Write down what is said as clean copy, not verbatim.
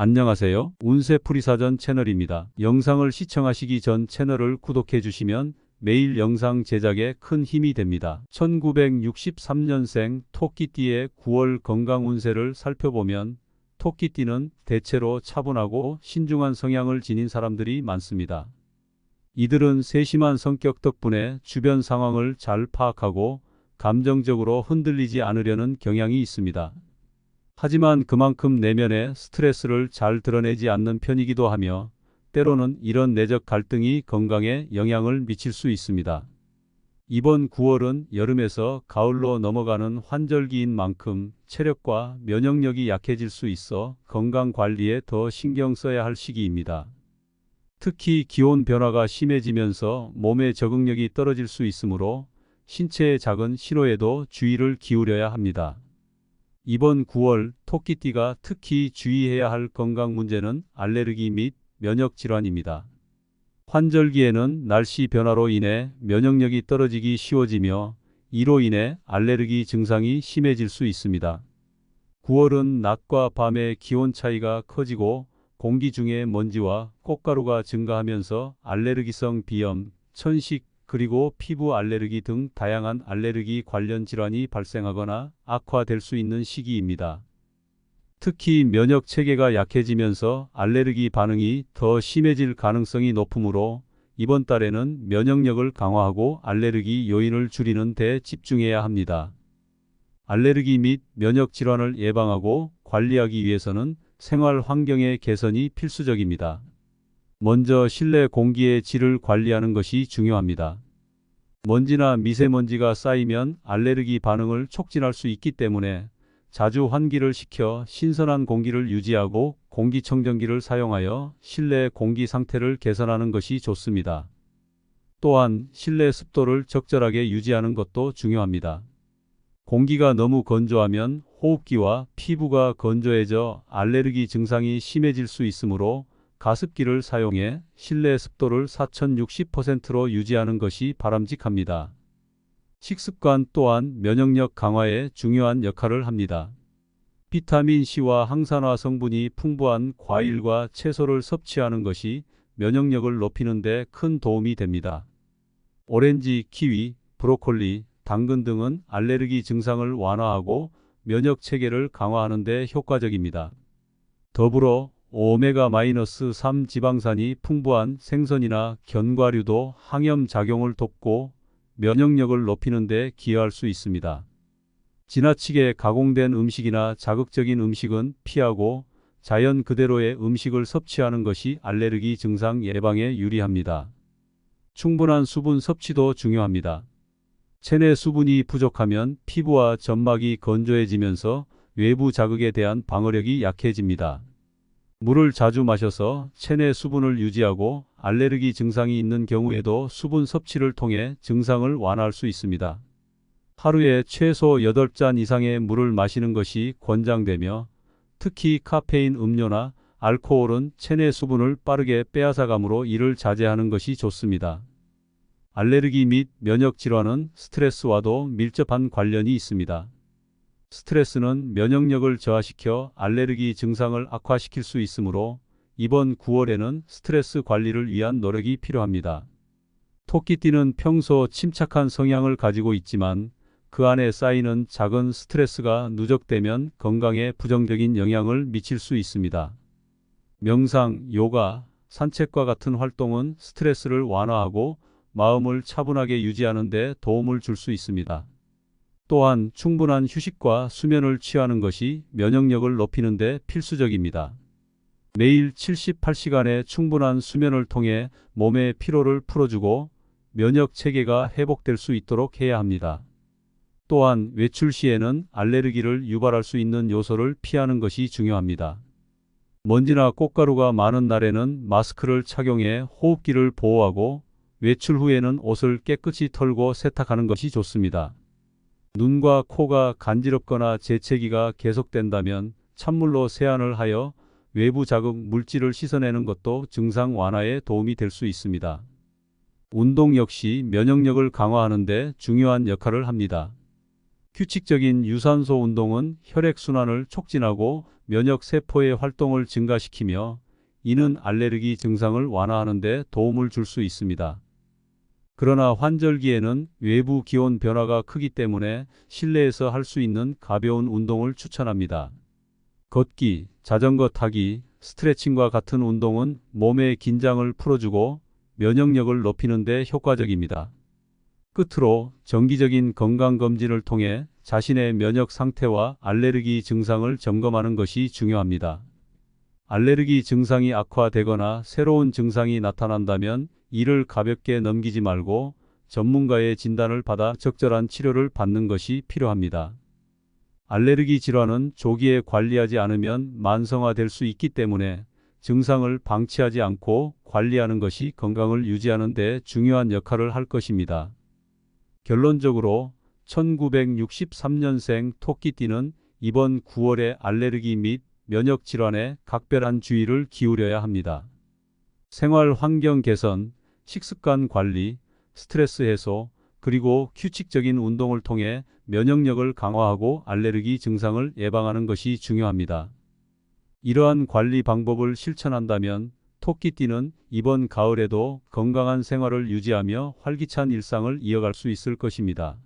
안녕하세요. 운세풀이사전 채널입니다. 영상을 시청하시기 전 채널을 구독해 주시면 매일 영상 제작에 큰 힘이 됩니다. 1963년생 토끼띠의 9월 건강 운세를 살펴보면 토끼띠는 대체로 차분하고 신중한 성향을 지닌 사람들이 많습니다. 이들은 세심한 성격 덕분에 주변 상황을 잘 파악하고 감정적으로 흔들리지 않으려는 경향이 있습니다. 하지만 그만큼 내면의 스트레스를 잘 드러내지 않는 편이기도 하며 때로는 이런 내적 갈등이 건강에 영향을 미칠 수 있습니다. 이번 9월은 여름에서 가을로 넘어가는 환절기인 만큼 체력과 면역력이 약해질 수 있어 건강 관리에 더 신경 써야 할 시기입니다. 특히 기온 변화가 심해지면서 몸의 적응력이 떨어질 수 있으므로 신체의 작은 신호에도 주의를 기울여야 합니다. 이번 9월 토끼띠가 특히 주의해야 할 건강 문제는 알레르기 및 면역 질환입니다. 환절기에는 날씨 변화로 인해 면역력이 떨어지기 쉬워지며 이로 인해 알레르기 증상이 심해질 수 있습니다. 9월은 낮과 밤의 기온 차이가 커지고 공기 중에 먼지와 꽃가루가 증가하면서 알레르기성 비염, 천식, 그리고 피부 알레르기 등 다양한 알레르기 관련 질환이 발생하거나 악화될 수 있는 시기입니다. 특히 면역 체계가 약해지면서 알레르기 반응이 더 심해질 가능성이 높으므로 이번 달에는 면역력을 강화하고 알레르기 요인을 줄이는 데 집중해야 합니다. 알레르기 및 면역 질환을 예방하고 관리하기 위해서는 생활 환경의 개선이 필수적입니다. 먼저 실내 공기의 질을 관리하는 것이 중요합니다. 먼지나 미세먼지가 쌓이면 알레르기 반응을 촉진할 수 있기 때문에 자주 환기를 시켜 신선한 공기를 유지하고 공기청정기를 사용하여 실내 공기 상태를 개선하는 것이 좋습니다. 또한 실내 습도를 적절하게 유지하는 것도 중요합니다. 공기가 너무 건조하면 호흡기와 피부가 건조해져 알레르기 증상이 심해질 수 있으므로 가습기를 사용해 실내 습도를 4060%로 유지하는 것이 바람직합니다. 식습관 또한 면역력 강화에 중요한 역할을 합니다. 비타민C와 항산화 성분이 풍부한 과일과 채소를 섭취하는 것이 면역력을 높이는 데 큰 도움이 됩니다. 오렌지, 키위, 브로콜리, 당근 등은 알레르기 증상을 완화하고 면역 체계를 강화하는 데 효과적입니다. 더불어 오메가-3 지방산이 풍부한 생선이나 견과류도 항염 작용을 돕고 면역력을 높이는 데 기여할 수 있습니다. 지나치게 가공된 음식이나 자극적인 음식은 피하고 자연 그대로의 음식을 섭취하는 것이 알레르기 증상 예방에 유리합니다. 충분한 수분 섭취도 중요합니다. 체내 수분이 부족하면 피부와 점막이 건조해지면서 외부 자극에 대한 방어력이 약해집니다. 물을 자주 마셔서 체내 수분을 유지하고 알레르기 증상이 있는 경우에도 수분 섭취를 통해 증상을 완화할 수 있습니다. 하루에 최소 8잔 이상의 물을 마시는 것이 권장되며 특히 카페인 음료나 알코올은 체내 수분을 빠르게 빼앗아가므로 이를 자제하는 것이 좋습니다. 알레르기 및 면역 질환은 스트레스와도 밀접한 관련이 있습니다. 스트레스는 면역력을 저하시켜 알레르기 증상을 악화시킬 수 있으므로 이번 9월에는 스트레스 관리를 위한 노력이 필요합니다. 토끼띠는 평소 침착한 성향을 가지고 있지만 그 안에 쌓이는 작은 스트레스가 누적되면 건강에 부정적인 영향을 미칠 수 있습니다. 명상, 요가, 산책과 같은 활동은 스트레스를 완화하고 마음을 차분하게 유지하는 데 도움을 줄 수 있습니다. 또한 충분한 휴식과 수면을 취하는 것이 면역력을 높이는 데 필수적입니다. 매일 78시간의 충분한 수면을 통해 몸의 피로를 풀어주고 면역 체계가 회복될 수 있도록 해야 합니다. 또한 외출 시에는 알레르기를 유발할 수 있는 요소를 피하는 것이 중요합니다. 먼지나 꽃가루가 많은 날에는 마스크를 착용해 호흡기를 보호하고 외출 후에는 옷을 깨끗이 털고 세탁하는 것이 좋습니다. 눈과 코가 간지럽거나 재채기가 계속된다면 찬물로 세안을 하여 외부 자극 물질을 씻어내는 것도 증상 완화에 도움이 될 수 있습니다. 운동 역시 면역력을 강화하는 데 중요한 역할을 합니다. 규칙적인 유산소 운동은 혈액순환을 촉진하고 면역 세포의 활동을 증가시키며 이는 알레르기 증상을 완화하는 데 도움을 줄 수 있습니다. 그러나 환절기에는 외부 기온 변화가 크기 때문에 실내에서 할 수 있는 가벼운 운동을 추천합니다. 걷기, 자전거 타기, 스트레칭과 같은 운동은 몸의 긴장을 풀어주고 면역력을 높이는 데 효과적입니다. 끝으로 정기적인 건강검진을 통해 자신의 면역 상태와 알레르기 증상을 점검하는 것이 중요합니다. 알레르기 증상이 악화되거나 새로운 증상이 나타난다면 이를 가볍게 넘기지 말고 전문가의 진단을 받아 적절한 치료를 받는 것이 필요합니다. 알레르기 질환은 조기에 관리하지 않으면 만성화될 수 있기 때문에 증상을 방치하지 않고 관리하는 것이 건강을 유지하는 데 중요한 역할을 할 것입니다. 결론적으로 1963년생 토끼띠는 이번 9월에 알레르기 및 면역 질환에 각별한 주의를 기울여야 합니다. 생활 환경 개선, 식습관 관리, 스트레스 해소, 그리고 규칙적인 운동을 통해 면역력을 강화하고 알레르기 증상을 예방하는 것이 중요합니다. 이러한 관리 방법을 실천한다면 토끼띠는 이번 가을에도 건강한 생활을 유지하며 활기찬 일상을 이어갈 수 있을 것입니다.